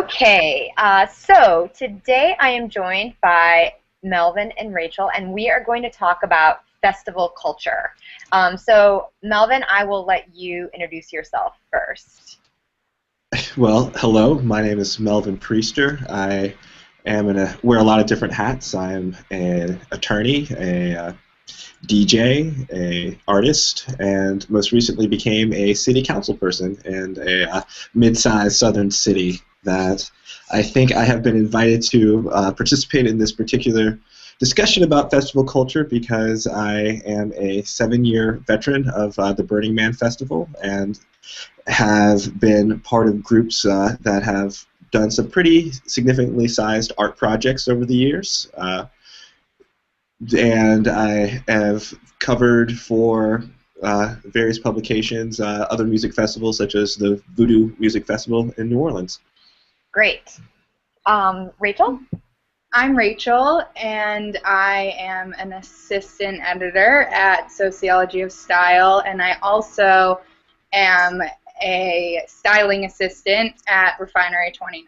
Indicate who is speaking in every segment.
Speaker 1: Okay, so today I am joined by Melvin and Rachel, and we are going to talk about festival culture. So Melvin, I will let you introduce yourself first.
Speaker 2: Well, hello. My name is Melvin Priester. I am wear a lot of different hats. I am an attorney, a DJ, a artist, and most recently became a city council person in a mid-sized southern city that I think I have been invited to participate in this particular discussion about festival culture because I am a 7-year veteran of the Burning Man Festival and have been part of groups that have done some pretty significantly sized art projects over the years. And I have covered for various publications other music festivals such as the Voodoo Music Festival in New Orleans.
Speaker 1: Great. Rachel?
Speaker 3: I'm Rachel, and I am an assistant editor at Sociology of Style, and I also am a styling assistant at Refinery 29.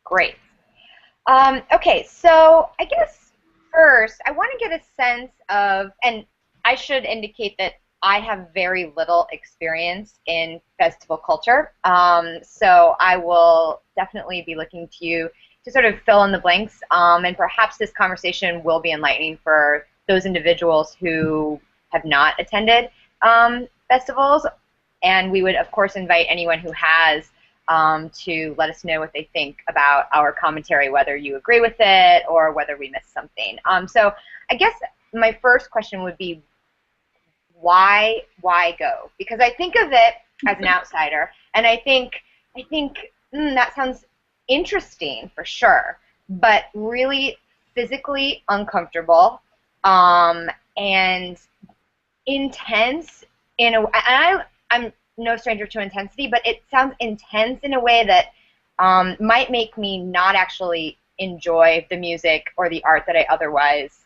Speaker 1: Great. Okay, so I guess first I want to get a sense of, and I should indicate that I have very little experience in festival culture, so I will definitely be looking to you to sort of fill in the blanks, and perhaps this conversation will be enlightening for those individuals who have not attended festivals, and we would of course invite anyone who has to let us know what they think about our commentary, whether you agree with it or whether we missed something. So I guess my first question would be, why go? Because I think of it as an outsider, and I think that sounds interesting for sure, but really physically uncomfortable and intense in a. And I'm no stranger to intensity, but it sounds intense in a way that might make me not actually enjoy the music or the art that I otherwise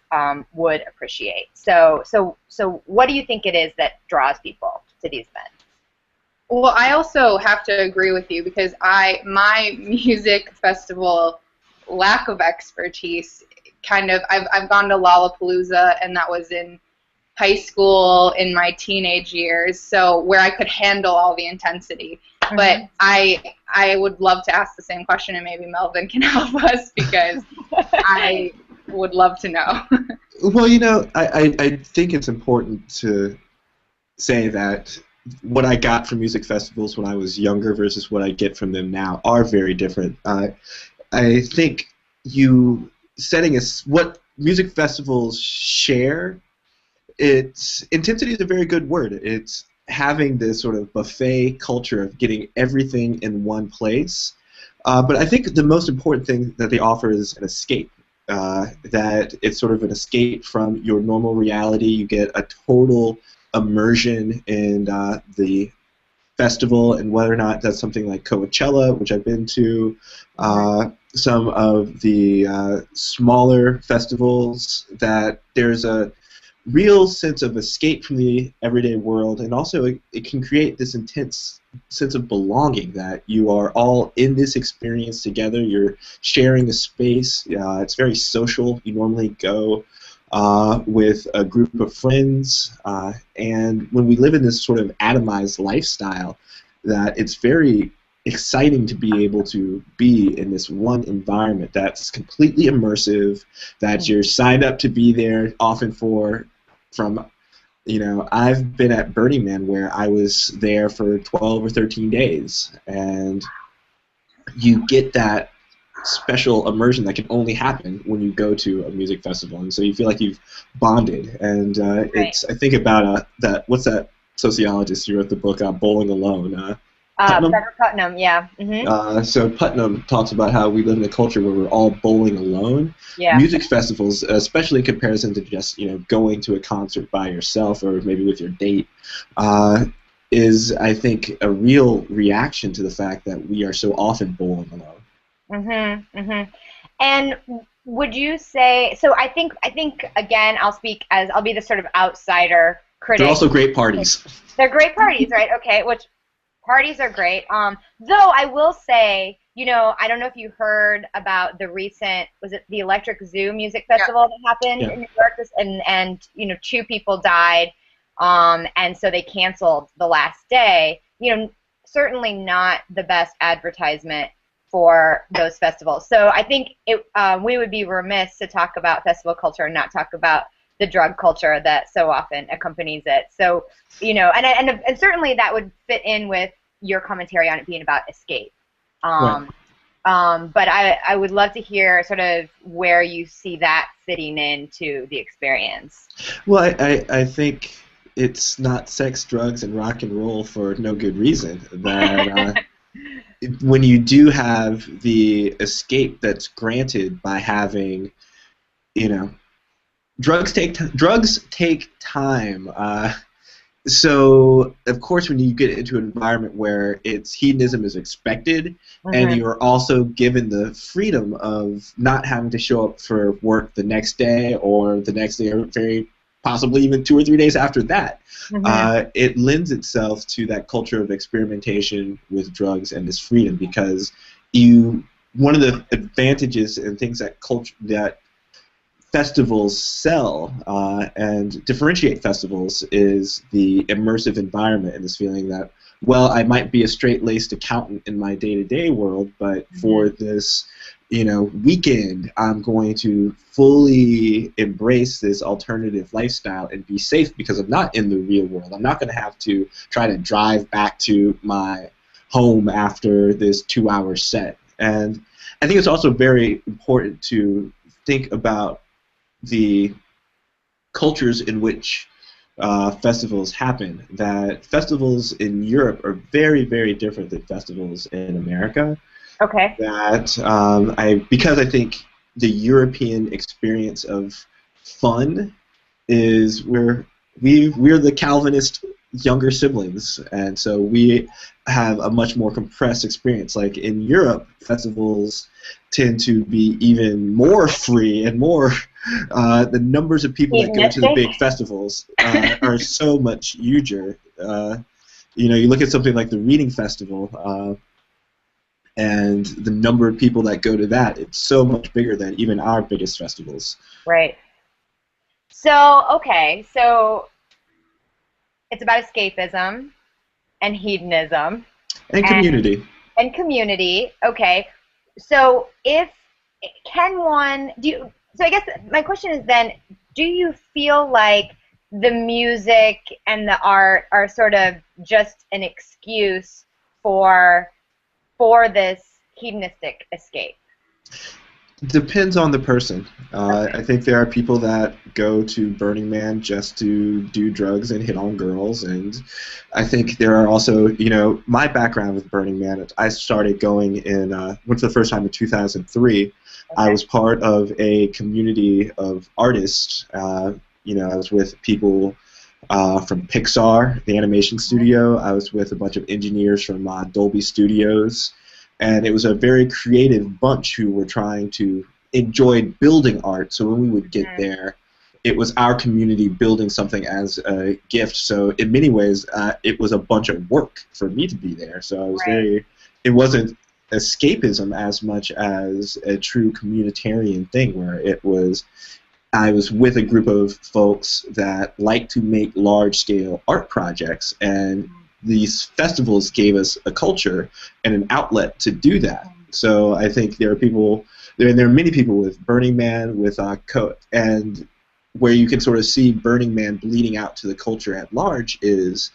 Speaker 1: would appreciate. So what do you think it is that draws people to these events?
Speaker 3: Well, I also have to agree with you because my music festival lack of expertise I've gone to Lollapalooza, and that was in high school in my teenage years, so where I could handle all the intensity. Mm-hmm. But I would love to ask the same question, and maybe Melvin can help us because I would love to know.
Speaker 2: Well, you know, I think it's important to say that what I got from music festivals when I was younger versus what I get from them now are very different. I think what music festivals share, intensity is a very good word. It's having this sort of buffet culture of getting everything in one place. But I think the most important thing that they offer is an escape. That it's sort of an escape from your normal reality. You get a total immersion in the festival, and whether or not that's something like Coachella, which I've been to, some of the smaller festivals, that there's a real sense of escape from the everyday world, and also it can create this intense sense of belonging that you are all in this experience together. You're sharing a space. It's very social. You normally go with a group of friends, and when we live in this sort of atomized lifestyle, that it's very exciting to be able to be in this one environment that's completely immersive, that you're signed up to be there often I've been at Burning Man where I was there for 12 or 13 days, and you get that special immersion that can only happen when you go to a music festival, and so you feel like you've bonded. And
Speaker 1: right.
Speaker 2: I think about what's that sociologist who wrote the book Bowling Alone?
Speaker 1: Putnam, yeah. Mm-hmm.
Speaker 2: So Putnam talks about how we live in a culture where we're all bowling alone.
Speaker 1: Yeah.
Speaker 2: Music festivals, especially in comparison to just going to a concert by yourself or maybe with your date, is, I think, a real reaction to the fact that we are so often bowling alone.
Speaker 1: Mm-hmm. Mm-hmm. And would you say, so I think again, I'll be the sort of outsider critic.
Speaker 2: They're also great parties.
Speaker 1: They're great parties, right? Okay, which parties are great. Though I will say I don't know if you heard about the recent, was it the Electric Zoo Music Festival that happened in New York? And 2 people died, and so they canceled the last day. Certainly not the best advertisement for those festivals. So I think we would be remiss to talk about festival culture and not talk about the drug culture that so often accompanies it. So, and certainly that would fit in with your commentary on it being about escape.
Speaker 2: Right.
Speaker 1: But I would love to hear sort of where you see that fitting into the experience.
Speaker 2: Well, I think it's not sex, drugs, and rock and roll for no good reason. That when you do have the escape that's granted by having, drugs take time. So, of course, when you get into an environment where hedonism is expected, and you're also given the freedom of not having to show up for work the next day or the next day, or very possibly even 2 or 3 days after that, it lends itself to that culture of experimentation with drugs and this freedom, because one of the advantages and things that festivals sell and differentiate festivals is the immersive environment and this feeling that, well, I might be a straight-laced accountant in my day-to-day world, but for this, weekend, I'm going to fully embrace this alternative lifestyle and be safe because I'm not in the real world. I'm not going to have to try to drive back to my home after this 2-hour set. And I think it's also very important to think about the cultures in which festivals happen. That festivals in Europe are very, very different than festivals in America.
Speaker 1: Okay.
Speaker 2: Because I think the European experience of fun is we're the Calvinist younger siblings, and so we have a much more compressed experience. Like in Europe, festivals tend to be even more free and more. The numbers of people that go to the big festivals are so much huger. You look at something like the Reading Festival, and the number of people that go to that, it's so much bigger than even our biggest festivals.
Speaker 1: Right. So it's about escapism and hedonism.
Speaker 2: And community.
Speaker 1: And community. Okay. So so I guess my question is then, do you feel like the music and the art are sort of just an excuse for this hedonistic escape?
Speaker 2: Depends on the person. I think there are people that go to Burning Man just to do drugs and hit on girls, and I think there are also, my background with Burning Man, I started going went for the first time in 2003. Okay. I was part of a community of artists. I was with people from Pixar, the animation studio. I was with a bunch of engineers from Dolby Studios. And it was a very creative bunch who were trying to enjoy building art. So when we would get there, it was our community building something as a gift. So in many ways, it was a bunch of work for me to be there. So I was it wasn't escapism as much as a true communitarian thing, where I was with a group of folks that like to make large-scale art projects, and these festivals gave us a culture and an outlet to do that. So I think there are many people with Burning Man, with and where you can sort of see Burning Man bleeding out to the culture at large is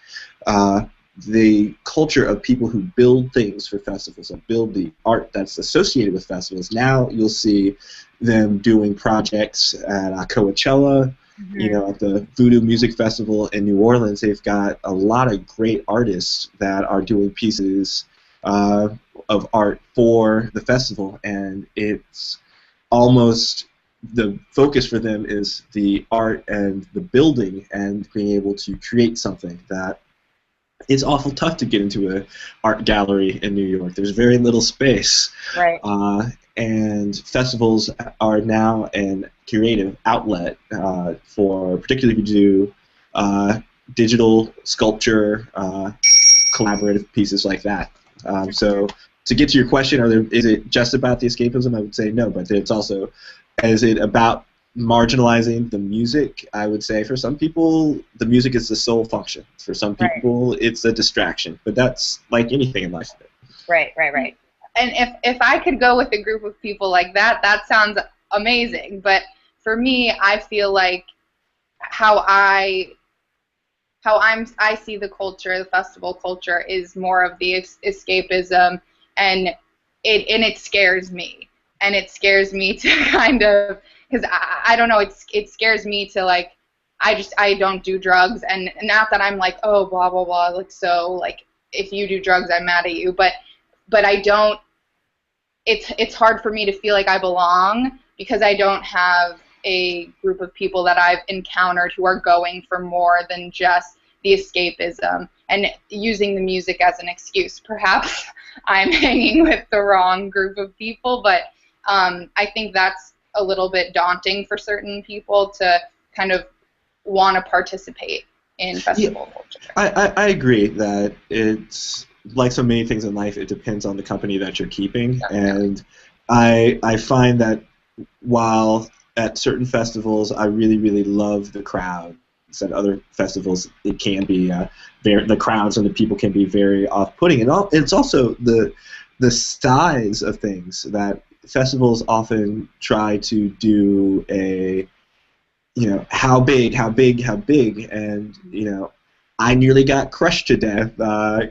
Speaker 2: the culture of people who build things for festivals and build the art that's associated with festivals. Now you'll see them doing projects at Coachella, at the Voodoo Music Festival in New Orleans. They've got a lot of great artists that are doing pieces of art for the festival, and it's almost the focus for them is the art and the building and being able to create something that it's awful tough to get into an art gallery in New York. There's very little space.
Speaker 1: Right.
Speaker 2: And festivals are now a creative outlet for, particularly if you do digital sculpture, collaborative pieces like that. So to get to your question, is it just about the escapism? I would say no, but it's also, is it about marginalizing the music? I would say for some people, the music is the sole function. For some people, it's a distraction. But that's like anything in life.
Speaker 1: Right, right, right.
Speaker 3: And if I could go with a group of people like that, that sounds amazing. But for me, I feel like how I see the culture, the festival culture, is more of the escapism, and it scares me, and it scares me to kind of, because I don't know, it scares me to, like, I don't do drugs, and not that I'm like, oh, blah blah blah, like, so, like, if you do drugs, I'm mad at you, but I don't. It's hard for me to feel like I belong because I don't have a group of people that I've encountered who are going for more than just the escapism and using the music as an excuse. Perhaps I'm hanging with the wrong group of people, but I think that's a little bit daunting for certain people to kind of want to participate in festival culture.
Speaker 2: I agree that it's, like so many things in life, it depends on the company that you're keeping. And I find that while at certain festivals I really, really love the crowd, at other festivals it can be the crowds and the people can be very off-putting. And it's also the size of things that festivals often try to do a, how big, and, I nearly got crushed to death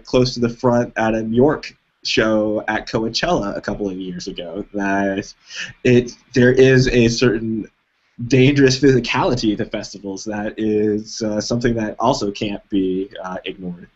Speaker 2: close to the front at a New York show at Coachella a couple of years ago. That there is a certain dangerous physicality to festivals that is something that also can't be ignored.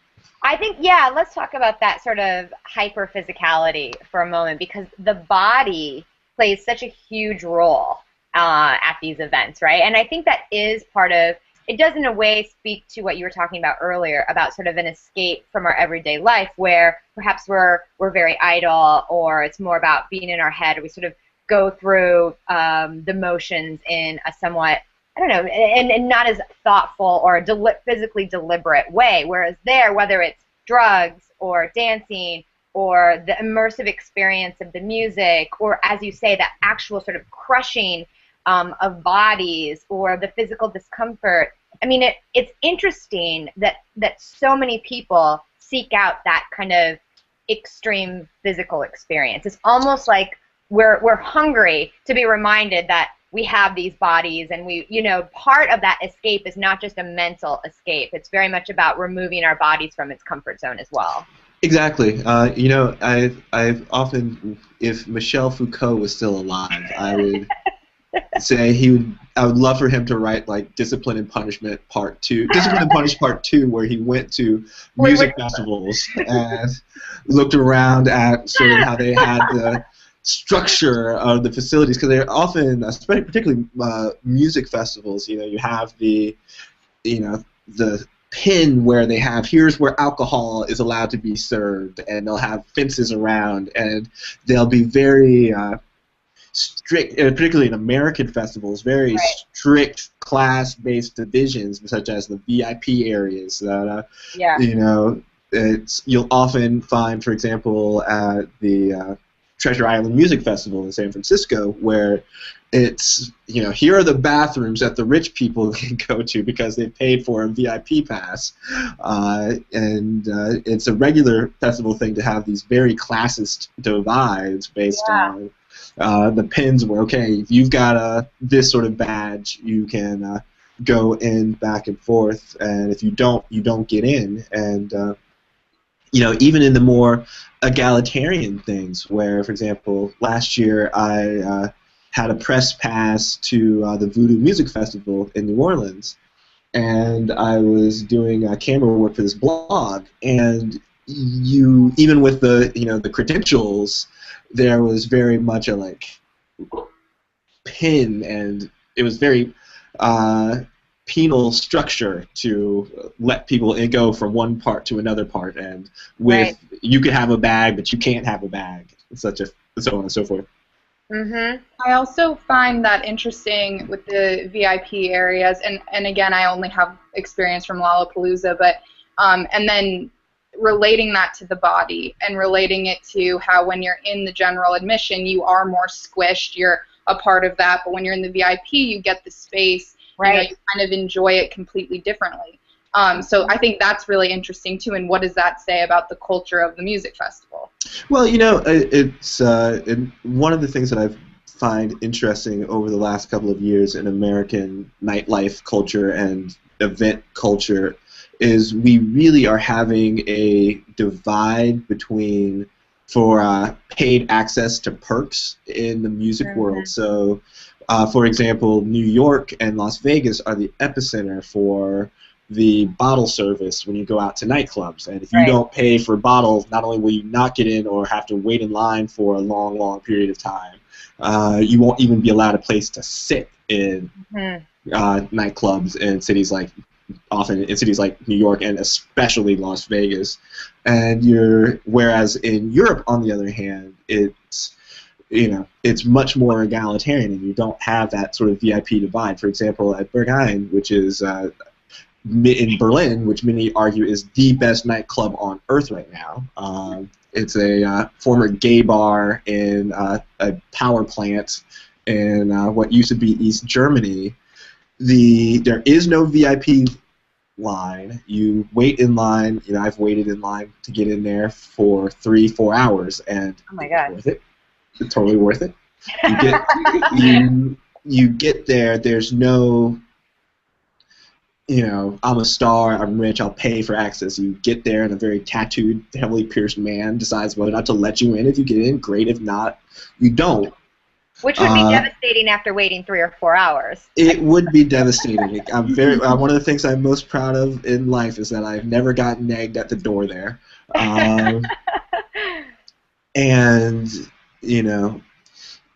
Speaker 1: I think, yeah, let's talk about that sort of hyper-physicality for a moment, because the body plays such a huge role at these events, right? And I think that is part of, it does in a way speak to what you were talking about earlier about sort of an escape from our everyday life where perhaps we're very idle, or it's more about being in our head, or we sort of go through the motions in a somewhat, I don't know, and not as thoughtful or physically deliberate way. Whereas there, whether it's drugs or dancing or the immersive experience of the music, or as you say, that actual sort of crushing of bodies or the physical discomfort. I mean, it's interesting that so many people seek out that kind of extreme physical experience. It's almost like we're hungry to be reminded that we have these bodies, and we, part of that escape is not just a mental escape. It's very much about removing our bodies from its comfort zone as well.
Speaker 2: Exactly. I've often, if Michel Foucault was still alive, I would say I would love for him to write like Discipline and Punishment Part 2, Discipline and Punish Part 2, where he went to music festivals and looked around at sort of how they had the structure of the facilities, because they're often, particularly music festivals, you have the pin where they have, here's where alcohol is allowed to be served, and they'll have fences around, and they'll be very strict, particularly in American festivals, very strict class-based divisions, such as the VIP areas that you'll often find, for example, at the Treasure Island Music Festival in San Francisco, where it's, here are the bathrooms that the rich people can go to because they paid for a VIP pass, and it's a regular festival thing to have these very classist divides based on the pins where, okay, if you've got this sort of badge, you can go in back and forth, and if you don't, you don't get in. And even in the more egalitarian things, where, for example, last year I had a press pass to the Voodoo Music Festival in New Orleans, and I was doing camera work for this blog, and even with the the credentials, there was very much a pin, and it was very penal structure to let people go from one part to another part, and you could have a bag, but you can't have a bag, so on and so forth.
Speaker 3: Mm-hmm. I also find that interesting with the VIP areas, and again, I only have experience from Lollapalooza, but and then relating that to the body and relating it to how when you're in the general admission, you are more squished, you're a part of that, but when you're in the VIP, you get the space,
Speaker 1: right.
Speaker 3: you kind of enjoy it completely differently. So I think that's really interesting too, and what does that say about the culture of the music festival?
Speaker 2: Well, it's one of the things that I find interesting over the last couple of years in American nightlife culture and event culture is we really are having a divide between for paid access to perks in the music world. So, for example, New York and Las Vegas are the epicenter for the bottle service when you go out to nightclubs. And if you don't pay for bottles, not only will you not get in or have to wait in line for a long, long period of time, you won't even be allowed a place to sit in nightclubs in cities like New York and especially Las Vegas. And whereas in Europe, on the other hand, it's much more egalitarian, and you don't have that sort of VIP divide. For example, at Berghain, which is in Berlin, which many argue is the best nightclub on earth right now. It's a former gay bar in a power plant in what used to be East Germany. There is no VIP line. You wait in line. I've waited in line to get in there for 3-4 hours, and
Speaker 1: oh my God,
Speaker 2: worth it. It's totally worth it. You get there. There's no, I'm a star, I'm rich, I'll pay for access. You get there, and a very tattooed, heavily pierced man decides whether or not to let you in. If you get in, great. If not, you don't.
Speaker 1: Which would be devastating after waiting 3 or 4 hours.
Speaker 2: It would be devastating. One of the things I'm most proud of in life is that I've never gotten nagged at the door there. And,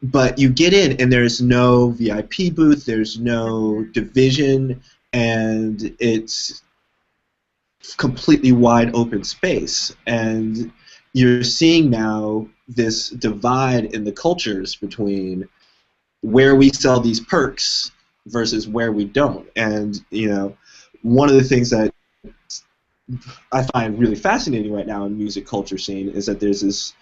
Speaker 2: but you get in, and there's no VIP booth, there's no division, and it's completely wide open space. And you're seeing now this divide in the cultures between where we sell these perks versus where we don't. And one of the things that I find really fascinating right now in the music culture scene is that there's this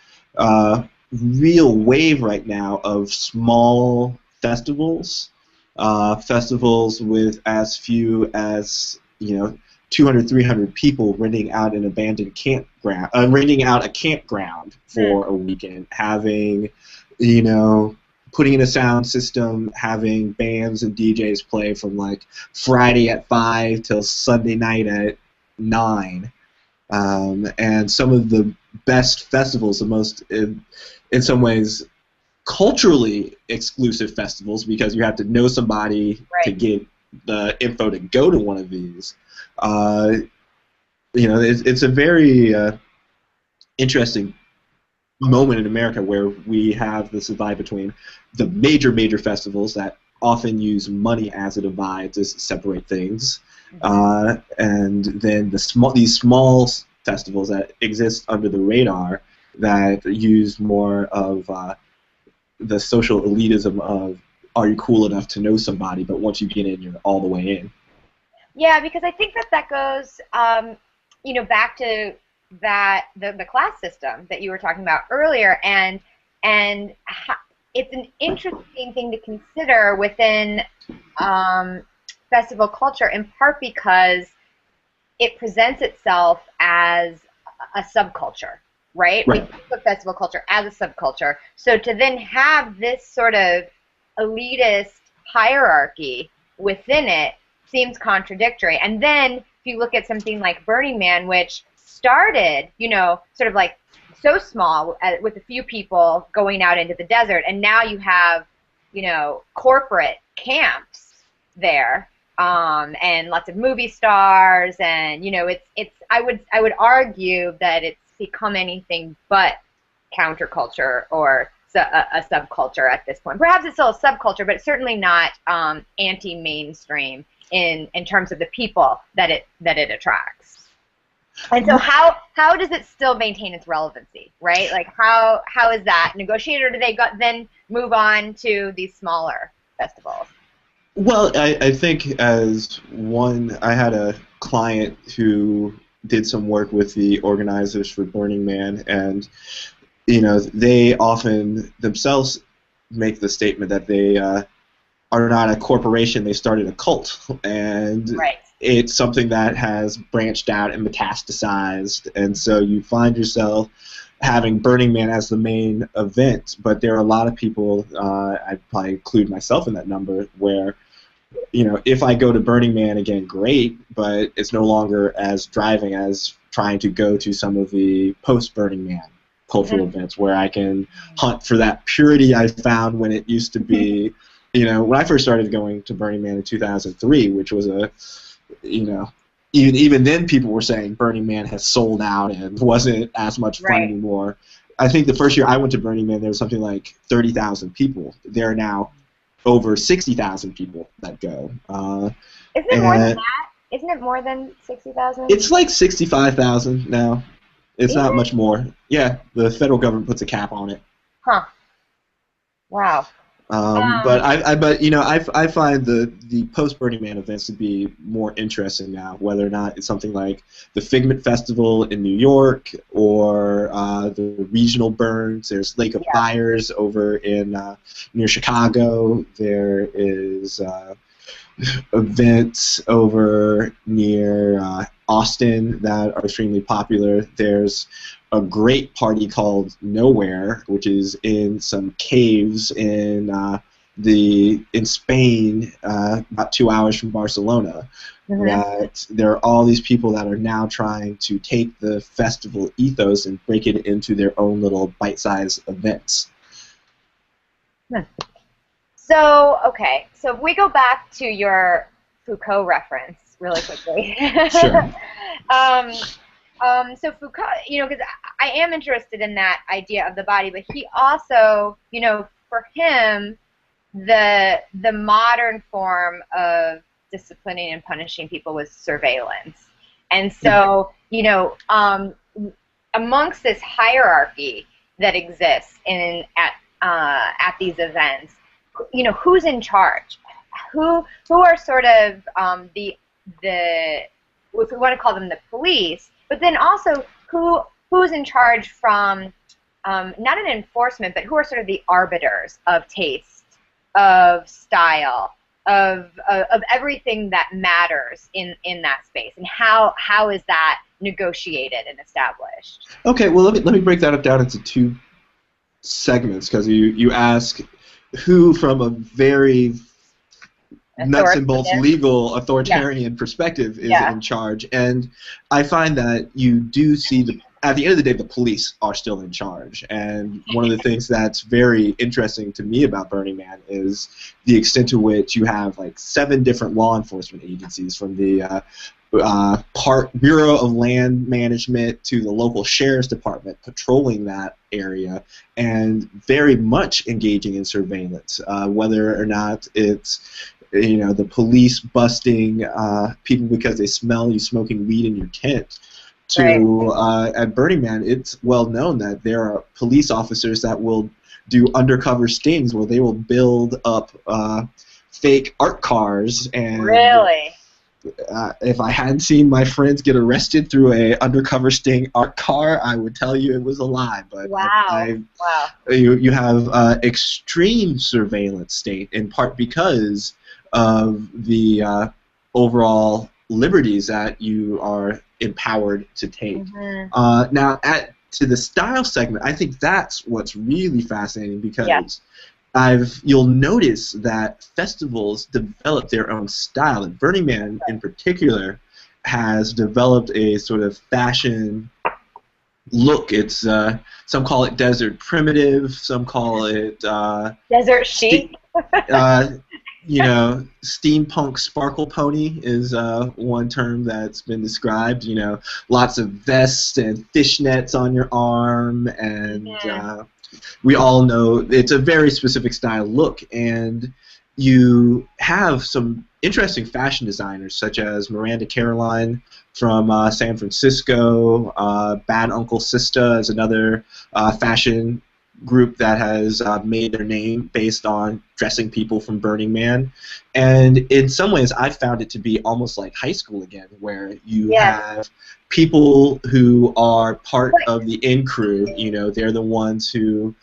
Speaker 2: real wave right now of small festivals, festivals with as few as 200, 300 people renting out an abandoned campground, renting out a campground for a weekend, having, putting in a sound system, having bands and DJs play from like Friday at 5 till Sunday night at 9. And some of the best festivals, the most, in some ways, culturally exclusive festivals, because you have to know somebody to get the info to go to one of these. It's a very interesting moment in America where we have this divide between the major festivals that often use money as a divide to separate things, and then these small festivals that exist under the radar that use more of the social elitism of, are you cool enough to know somebody, but once you get in, you're all the way in.
Speaker 1: Yeah, because I think that goes, back to the class system that you were talking about earlier, and it's an interesting thing to consider within festival culture, in part because it presents itself as a subculture, right? We think of festival culture as a subculture. So to then have this sort of elitist hierarchy within it seems contradictory. And then if you look at something like Burning Man, which started, sort of like so small with a few people going out into the desert, and now you have, corporate camps there, and lots of movie stars, and I would argue that it's become anything but counterculture or a subculture at this point. Perhaps it's still a subculture, but it's certainly not anti-mainstream in terms of the people that it attracts. And so how does it still maintain its relevancy, right? Like how is that negotiated, or do they then move on to these smaller festivals?
Speaker 2: Well, I think I had a client who did some work with the organizers for Burning Man, and they often themselves make the statement that they are not a corporation, they started a cult, and
Speaker 1: Right.
Speaker 2: it's something that has branched out and metastasized, and so you find yourself having Burning Man as the main event, but there are a lot of people, I'd probably include myself in that number, where if I go to Burning Man again, great, but it's no longer as driving as trying to go to some of the post-Burning Man cultural events where I can hunt for that purity I found when it used to be, when I first started going to Burning Man in 2003, which was even then people were saying Burning Man has sold out and wasn't as much fun anymore. I think the first year I went to Burning Man, there was something like 30,000 people. There are now over 60,000 people that go.
Speaker 1: Isn't it more than that? Isn't it more than 60,000?
Speaker 2: It's like 65,000 now. It's not much more. Yeah, the federal government puts a cap on it.
Speaker 1: Huh. Wow.
Speaker 2: But I find the post Burning Man events to be more interesting now, whether or not it's something like the Figment Festival in New York or the regional burns. There's Lake of Fires over in near Chicago. There is events over near Austin that are extremely popular. There's a great party called Nowhere, which is in some caves in Spain, about 2 hours from Barcelona. That there are all these people that are now trying to take the festival ethos and break it into their own little bite-sized events.
Speaker 1: So, okay, so if we go back to your Foucault reference really quickly.
Speaker 2: Sure.
Speaker 1: So Foucault, because I am interested in that idea of the body, but he also, for him, the modern form of disciplining and punishing people was surveillance. And so, amongst this hierarchy that exists at these events, who's in charge? Who are sort of the if we want to call them the police, but then also who's in charge from not an enforcement, but who are sort of the arbiters of taste, of style, of everything that matters in that space, and how is that negotiated and established?
Speaker 2: Okay, well let me break that up down into two segments, because you ask who from a very nuts and bolts legal authoritarian perspective is in charge, and I find that you do see at the end of the day the police are still in charge, and one of the things that's very interesting to me about Burning Man is the extent to which you have like 7 different law enforcement agencies, from the Bureau of Land Management to the local sheriff's department patrolling that area and very much engaging in surveillance, whether or not it's the police busting people because they smell you smoking weed in your tent, to at Burning Man, it's well known that there are police officers that will do undercover stings where they will build up fake art cars. And
Speaker 1: really?
Speaker 2: If I hadn't seen my friends get arrested through a undercover sting art car, I would tell you it was a lie. But
Speaker 1: wow.
Speaker 2: You have extreme surveillance state, in part because of the overall liberties that you are empowered to take. Now, to the style segment, I think that's what's really fascinating, because you'll notice that festivals develop their own style, and Burning Man in particular has developed a sort of fashion look. It's some call it desert primitive, some call it
Speaker 1: desert chic.
Speaker 2: Steampunk sparkle pony is one term that's been described. Lots of vests and fishnets on your arm, and we all know it's a very specific style look, and you have some interesting fashion designers such as Miranda Caroline from San Francisco. Bad Uncle Sista is another fashion group that has made their name based on dressing people from Burning Man. And in some ways, I found it to be almost like high school again, where you have people who are part of the in-crew. You know, they're the ones who,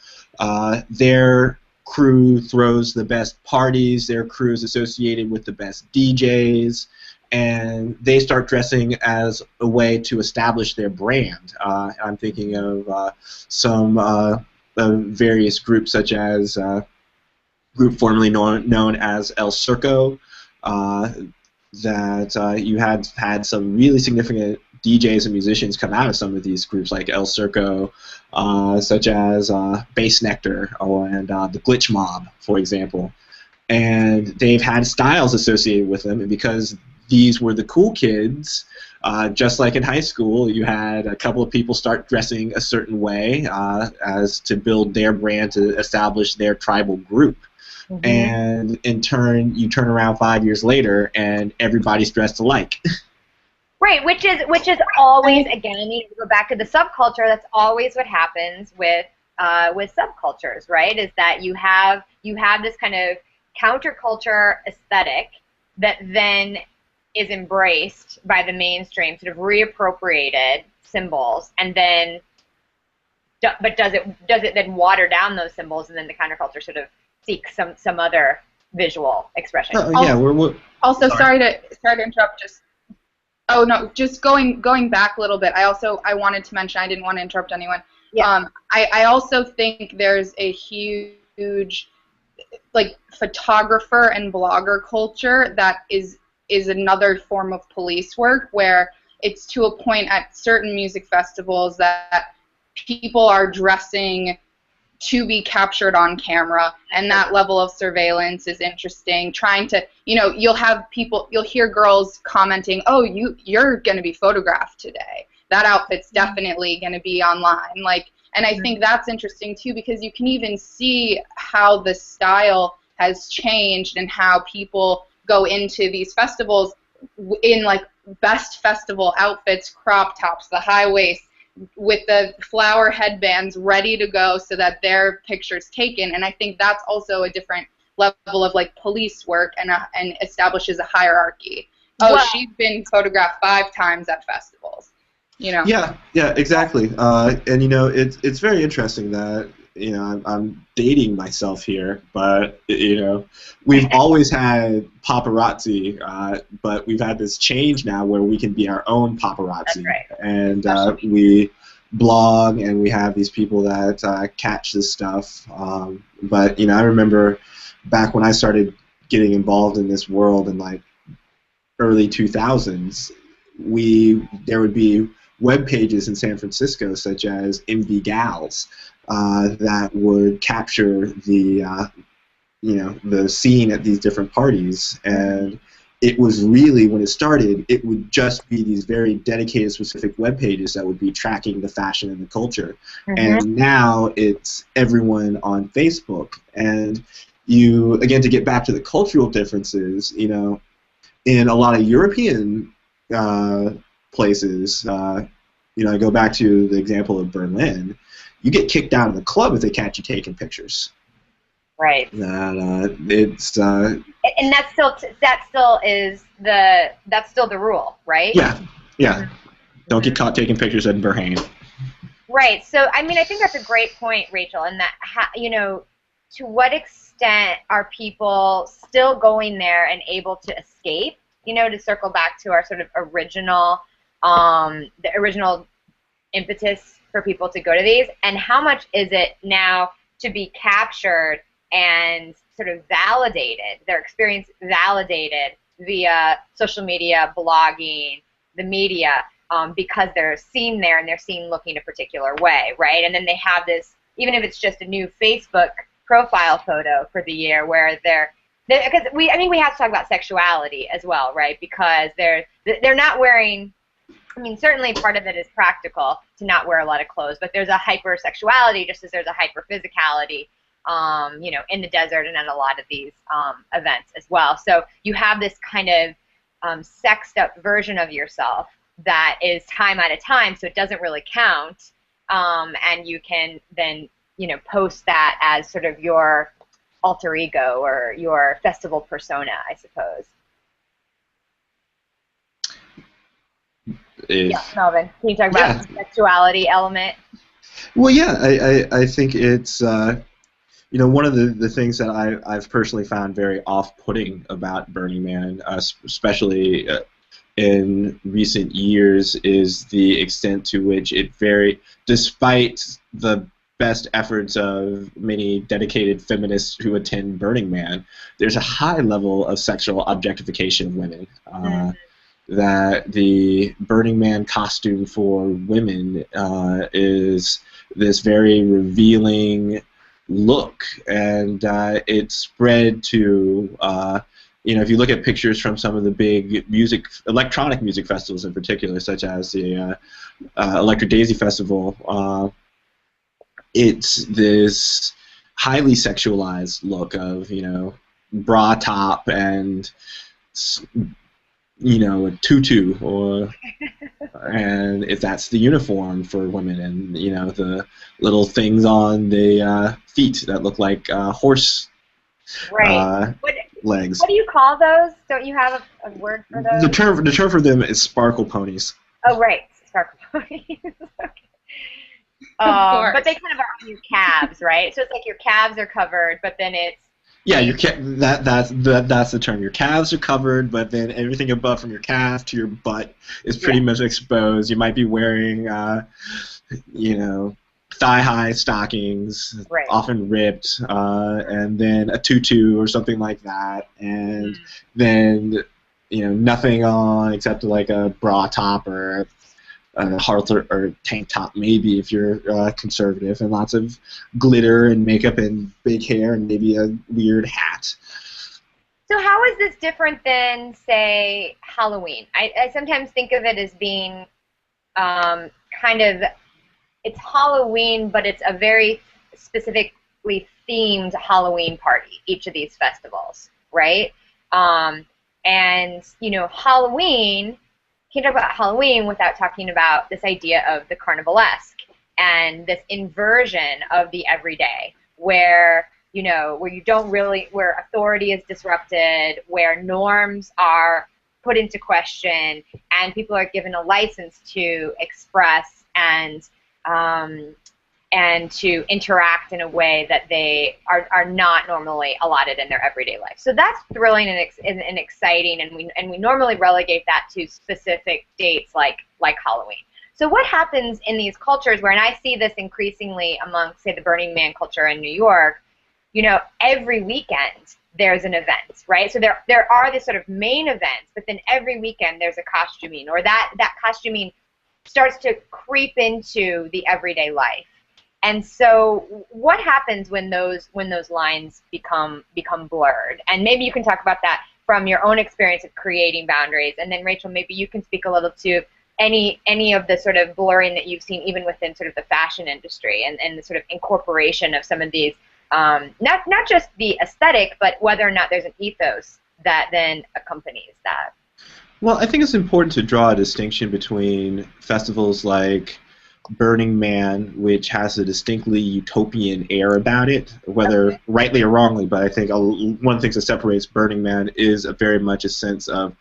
Speaker 2: their crew throws the best parties, their crew is associated with the best DJs, and they start dressing as a way to establish their brand. I'm thinking of some various groups, such as group formerly known as El Circo, that you had some really significant DJs and musicians come out of some of these groups, like El Circo, such as Bass Nectar and the Glitch Mob, for example. And they've had styles associated with them, and because these were the cool kids, just like in high school, you had a couple of people start dressing a certain way as to build their brand, to establish their tribal group. Mm-hmm. And in turn, you turn around 5 years later, and everybody's dressed alike.
Speaker 1: Right, which is always, again, I need to go back to the subculture. That's always what happens with subcultures, right? Is that you have this kind of counterculture aesthetic that then is embraced by the mainstream, sort of reappropriated symbols, and then, but does it then water down those symbols, and then the counterculture sort of seeks some other visual expression?
Speaker 3: Also, sorry to interrupt. Just going back a little bit. I wanted to mention, I didn't want to interrupt anyone. Yeah. I also think there's a huge like photographer and blogger culture that is another form of police work, where it's to a point at certain music festivals that people are dressing to be captured on camera, and that level of surveillance is interesting. Trying to, you'll hear girls commenting, "Oh, you're going to be photographed today. That outfit's definitely going to be online." And I think that's interesting too, because you can even see how the style has changed and how people go into these festivals in like best festival outfits, crop tops, the high waist, with the flower headbands ready to go so that their picture's taken. And I think that's also a different level of like police work, and establishes a hierarchy. Oh, well, she's been photographed 5 times at festivals.
Speaker 2: Yeah, exactly. And it's very interesting that I'm dating myself here, but we've always had paparazzi, but we've had this change now where we can be our own paparazzi. That's right. And we blog, and we have these people that catch this stuff. But I remember back when I started getting involved in this world in like early 2000s, there would be web pages in San Francisco, such as MV Gals, that would capture the the scene at these different parties. And it was really, when it started, it would just be these very dedicated, specific web pages that would be tracking the fashion and the culture. Mm-hmm. And now it's everyone on Facebook. And again, to get back to the cultural differences, in a lot of European places, I go back to the example of Berlin, you get kicked out of the club if they catch you taking pictures.
Speaker 1: Right.
Speaker 2: It's
Speaker 1: and that's still the rule, right?
Speaker 2: Yeah. Mm-hmm. Don't get caught taking pictures at Berlin.
Speaker 1: Right. So I think that's a great point, Rachel, and that to what extent are people still going there and able to escape? To circle back to our sort of original impetus for people to go to these, and how much is it now to be captured and sort of validated, their experience validated via social media, blogging, the media, because they're seen there and they're seen looking a particular way, right? And then they have this, even if it's just a new Facebook profile photo for the year, where because we have to talk about sexuality as well, right? Because they're not wearing. Certainly part of it is practical to not wear a lot of clothes, but there's a hypersexuality just as there's a hyperphysicality, in the desert and at a lot of these events as well. So you have this kind of sexed up version of yourself that is time at a time, so it doesn't really count, and you can then post that as sort of your alter ego or your festival persona, I suppose. Yeah, Melvin, can you talk about the sexuality element?
Speaker 2: Well, yeah, I think it's one of the things that I've personally found very off-putting about Burning Man, especially in recent years, is the extent to which it despite the best efforts of many dedicated feminists who attend Burning Man, there's a high level of sexual objectification of women. That the Burning Man costume for women is this very revealing look, and it's spread to, if you look at pictures from some of the big electronic music festivals in particular, such as the Electric Daisy Festival, it's this highly sexualized look of, bra top and a tutu, and if that's the uniform for women, and the little things on the feet that look like horse legs.
Speaker 1: What do you call those? Don't you have a word for those?
Speaker 2: The term for them is sparkle ponies.
Speaker 1: Oh, right, sparkle ponies. Okay. But they kind of are on your calves, right? So it's like your calves are covered, but then it's
Speaker 2: that's the term. Your calves are covered, but then everything above from your calf to your butt is pretty much exposed. You might be wearing, thigh-high stockings, often ripped, and then a tutu or something like that, and then nothing on except like a bra top or a halter or tank top, maybe, if you're conservative, and lots of glitter and makeup and big hair and maybe a weird hat.
Speaker 1: So how is this different than, say, Halloween? I sometimes think of it as being it's Halloween, but it's a very specifically themed Halloween party, each of these festivals, right? And, Halloween, can't talk about Halloween without talking about this idea of the carnivalesque and this inversion of the everyday, where where authority is disrupted, where norms are put into question, and people are given a license to express and to interact in a way that they are not normally allotted in their everyday life. So that's thrilling and exciting, and we normally relegate that to specific dates like Halloween. So what happens in these cultures where, and I see this increasingly among, say, the Burning Man culture in New York, every weekend there's an event, right? So there are these sort of main events, but then every weekend there's a costuming, or that costuming starts to creep into the everyday life. And so what happens when those lines become blurred? And maybe you can talk about that from your own experience of creating boundaries. And then, Rachel, maybe you can speak a little to any of the sort of blurring that you've seen even within sort of the fashion industry and the sort of incorporation of some of these, not just the aesthetic, but whether or not there's an ethos that then accompanies that.
Speaker 2: Well, I think it's important to draw a distinction between festivals like Burning Man, which has a distinctly utopian air about it, whether rightly or wrongly, but I think one of the things that separates Burning Man is very much a sense of,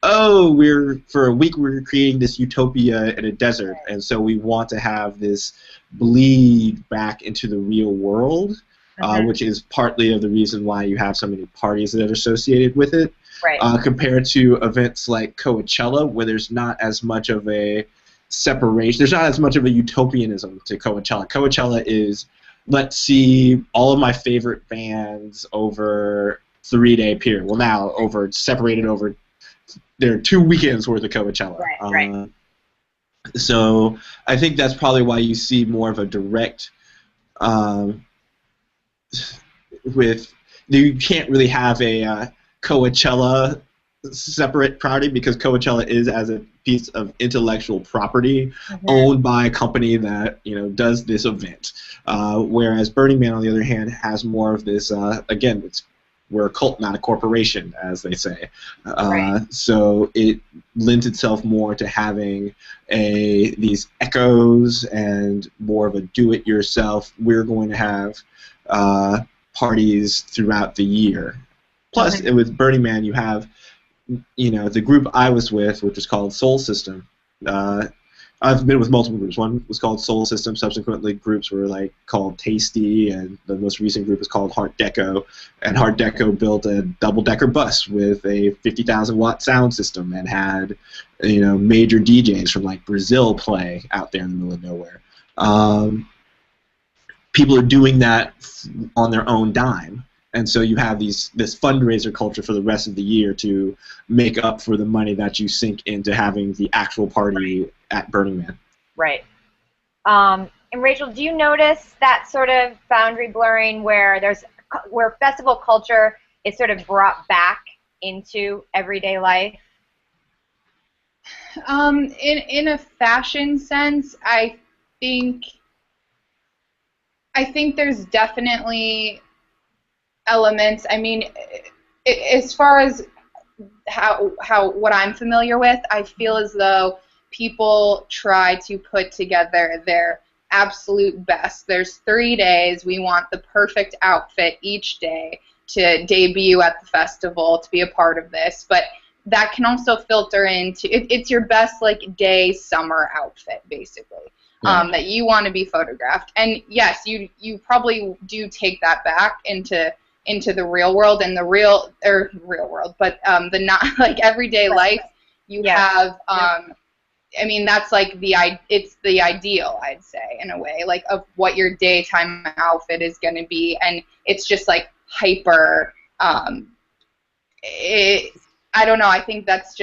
Speaker 2: for a week we're creating this utopia in a desert, and so we want to have this bleed back into the real world, which is partly of the reason why you have so many parties that are associated with it, compared to events like Coachella, where there's not as much of a separation. There's not as much of a utopianism to Coachella. Coachella is, let's see all of my favorite bands over 3-day period. Well, now separated over, there are 2 weekends worth of Coachella.
Speaker 1: Right.
Speaker 2: So I think that's probably why you see more of a direct, you can't really have a Coachella separate party, because Coachella is as a piece of intellectual property owned by a company that does this event, whereas Burning Man, on the other hand, has more of this. Again, it's we're a cult, not a corporation, as they say.
Speaker 1: Right.
Speaker 2: So it lent itself more to having these echoes and more of a do-it-yourself. We're going to have parties throughout the year. Plus, with Burning Man, you have, the group I was with, which was called SoS System. I've been with multiple groups. One was called SoS System. Subsequently, groups were called Tasty, and the most recent group is called Heart Deco. And Heart Deco built a double-decker bus with a 50,000-watt sound system and had, major DJs from Brazil play out there in the middle of nowhere. People are doing that on their own dime. And so you have this fundraiser culture for the rest of the year to make up for the money that you sink into having the actual party at Burning Man.
Speaker 1: Right. And Rachel, do you notice that sort of boundary blurring where festival culture is sort of brought back into everyday life?
Speaker 3: In a fashion sense, I think there's definitely elements. I mean, as far as what I'm familiar with, I feel as though people try to put together their absolute best. There's 3 days. We want the perfect outfit each day to debut at the festival, to be a part of this. But that can also filter into it's your best day summer outfit, basically. That you want to be photographed. And yes, you probably do take that back into the real world, and the real world, but the not everyday life. You have I mean, that's it's the ideal, I'd say, in a way, of what your daytime outfit is going to be, and it's just hyper. I don't know. I think it's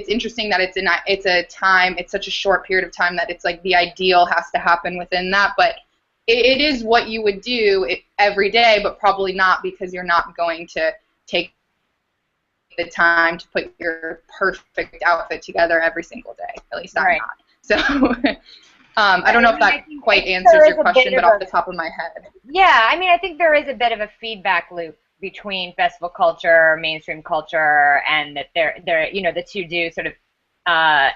Speaker 3: interesting that it's such a short period of time that it's the ideal has to happen within that, but it is what you would do every day, but probably not, because you're not going to take the time to put your perfect outfit together every single day. At least I'm not. So I don't know if that quite answers your question, but off the top of my head.
Speaker 1: Yeah, I mean, I think there is a bit of a feedback loop between festival culture, mainstream culture, and that they're the two do sort of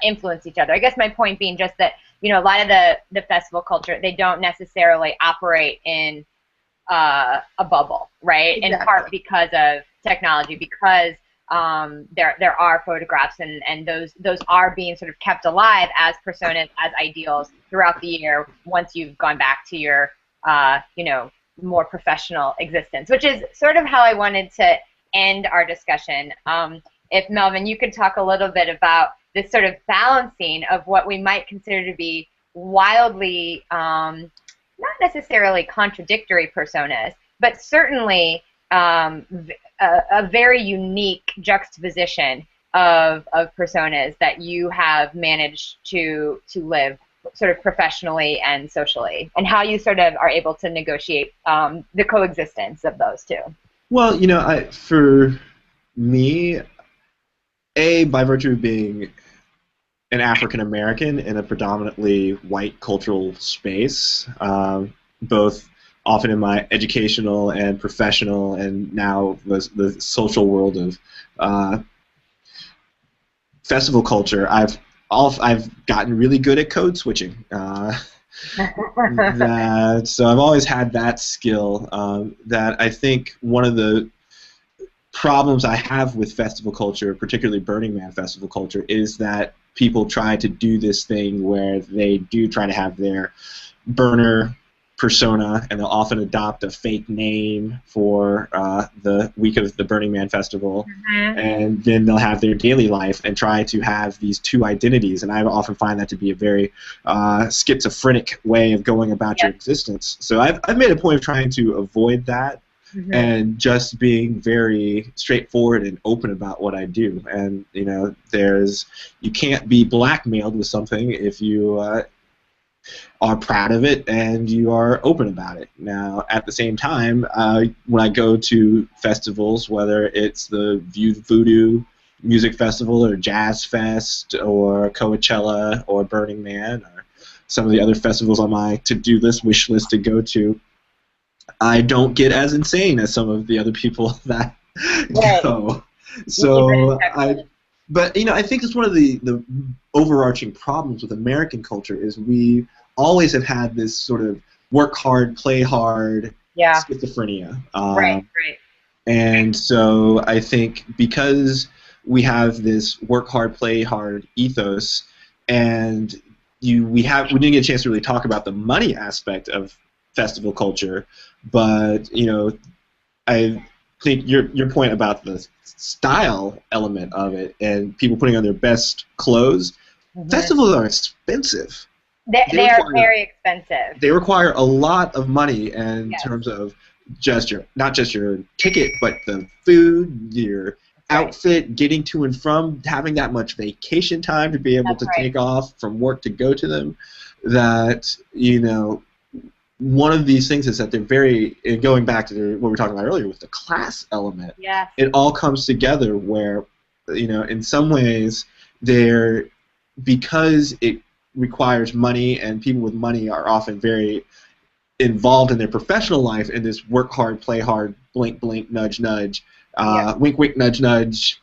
Speaker 1: influence each other. I guess my point being just that a lot of the festival culture, they don't necessarily operate in a bubble, right? Exactly. In part because of technology, because there are photographs and those are being sort of kept alive as personas, as ideals throughout the year once you've gone back to your more professional existence, which is sort of how I wanted to end our discussion. If Melvin, you could talk a little bit about this sort of balancing of what we might consider to be wildly, not necessarily contradictory personas, but certainly a very unique juxtaposition of personas that you have managed to live sort of professionally and socially, and how you sort of are able to negotiate the coexistence of those two.
Speaker 2: Well, for me, by virtue of being an African American in a predominantly white cultural space, both often in my educational and professional, and now the social world of festival culture, I've gotten really good at code switching. So I've always had that skill. That I think one of the problems I have with festival culture, particularly Burning Man festival culture, is that people try to do this thing where they do try to have their burner persona, and they'll often adopt a fake name for the week of the Burning Man festival, and then they'll have their daily life and try to have these two identities, and I often find that to be a very schizophrenic way of going about your existence. So I've made a point of trying to avoid that, and just being very straightforward and open about what I do. And you can't be blackmailed with something if you are proud of it and you are open about it. Now, at the same time, when I go to festivals, whether it's the Voodoo Music Festival or Jazz Fest or Coachella or Burning Man or some of the other festivals on my to-do list, wish list to go to, I don't get as insane as some of the other people that
Speaker 1: Right.
Speaker 2: go.
Speaker 1: You
Speaker 2: So but I think it's one of the overarching problems with American culture is we always have had this sort of work hard, play hard
Speaker 1: Yeah.
Speaker 2: schizophrenia.
Speaker 1: Right. Right.
Speaker 2: And so I think because we have this work hard, play hard ethos, and we didn't get a chance to really talk about the money aspect of festival culture, but I think your point about the style element of it and people putting on their best clothes, festivals are expensive.
Speaker 1: They are very expensive.
Speaker 2: They require a lot of money in terms of not just your ticket, but the food, your outfit, getting to and from, having that much vacation time to be able to take off from work to go to them. That one of these things is that they're very, going back to what we were talking about earlier with the class element, it all comes together where, in some ways, because it requires money and people with money are often very involved in their professional life in this work hard, play hard, blink, blink, nudge, nudge, wink, wink, nudge, nudge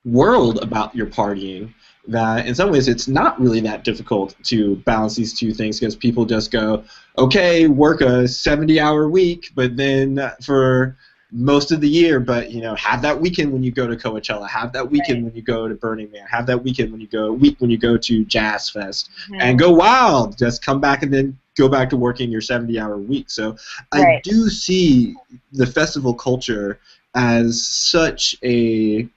Speaker 2: world about your partying, that in some ways it's not really that difficult to balance these two things because people just go, okay, work a 70-hour week, but then for most of the year, but have that weekend when you go to Coachella, have that weekend when you go to Burning Man, have that weekend when you go to Jazz Fest, and go wild. Just come back and then go back to working your 70-hour week. So I do see the festival culture as such a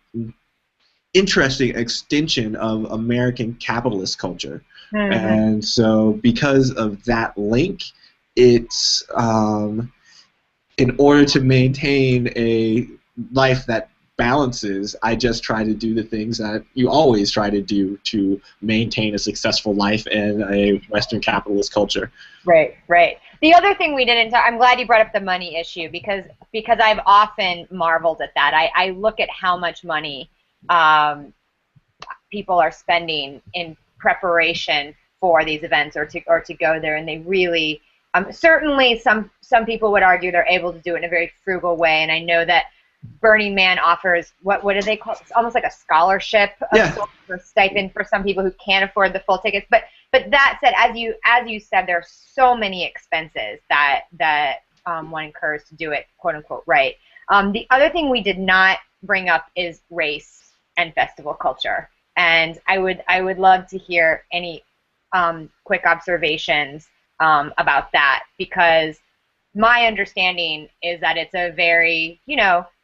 Speaker 2: interesting extension of American capitalist culture. And so because of that link, it's in order to maintain a life that balances, I just try to do the things that you always try to do to maintain a successful life in a Western capitalist culture.
Speaker 1: Right, right. The other thing we didn't talk, I'm glad you brought up the money issue because I've often marveled at that. I look at how much money people are spending in preparation for these events or to go there, and they really certainly some people would argue they're able to do it in a very frugal way, and I know that Burning Man offers what do they call it? It's almost like a scholarship or stipend for some people who can't afford the full tickets. But that said, as you said, there are so many expenses that one incurs to do it, quote unquote, right. The other thing we did not bring up is race and festival culture, and I would love to hear any quick observations about that, because my understanding is that it's a very,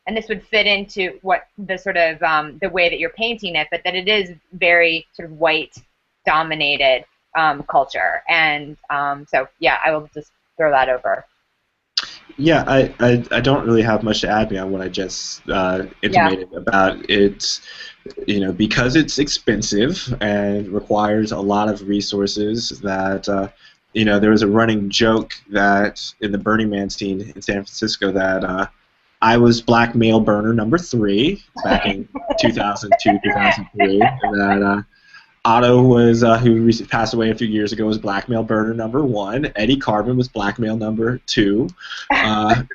Speaker 1: and this would fit into what the sort of the way that you're painting it, but that it is very sort of white dominated culture. And so yeah, I will just throw that over.
Speaker 2: Yeah, I don't really have much to add beyond what I just intimated about it. Because it's expensive and requires a lot of resources, that there was a running joke that in the Burning Man scene in San Francisco that I was black male burner number 3 back in 2002, 2003. That Otto was, who passed away a few years ago, was black male burner number 1. Eddie Carbon was black male number 2. And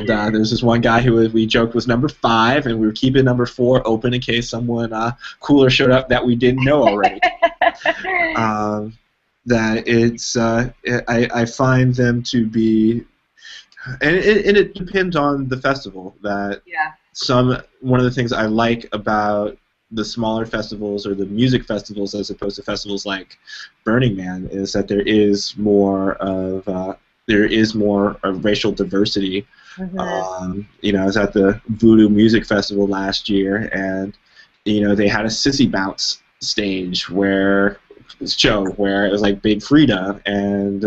Speaker 2: there's this one guy who we joked was number 5, and we were keeping number 4 open in case someone cooler showed up that we didn't know already. That it's, I find them to be, and it depends on the festival. That one of the things I like about the smaller festivals or the music festivals as opposed to festivals like Burning Man is that there is more of racial diversity. I was at the Voodoo Music Festival last year, and they had a Sissy Bounce stage where it was like Big Frida, and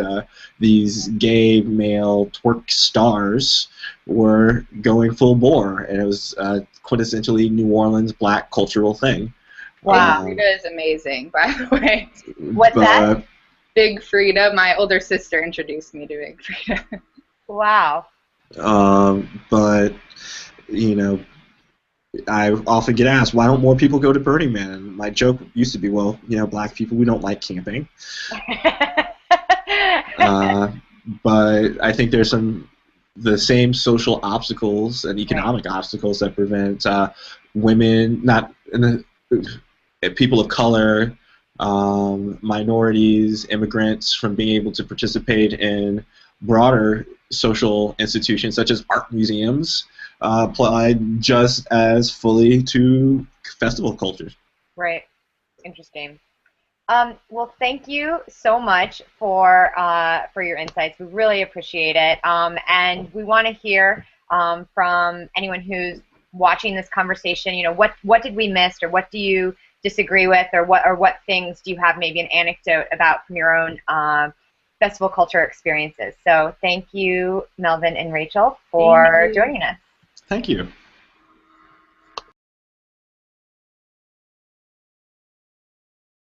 Speaker 2: these gay male twerk stars were going full bore, and it was quintessentially New Orleans black cultural thing.
Speaker 3: Wow, Frida is amazing, by the way.
Speaker 1: What's that?
Speaker 3: Big Frida. My older sister introduced me to Big Frida.
Speaker 1: Wow.
Speaker 2: But I often get asked, why don't more people go to Burning Man? And my joke used to be, well, black people, we don't like camping. but I think there's the same social obstacles and economic obstacles that prevent women, people of color, minorities, immigrants from being able to participate in broader social institutions such as art museums, applied just as fully to festival cultures.
Speaker 1: Right. Interesting. Well, thank you so much for your insights. We really appreciate it, and we want to hear from anyone who's watching this conversation. You know, what did we miss, or what do you disagree with, or what things do you have maybe an anecdote about from your own festival culture experiences? So, thank you, Melvin and Rachel, for joining us.
Speaker 2: Thank you.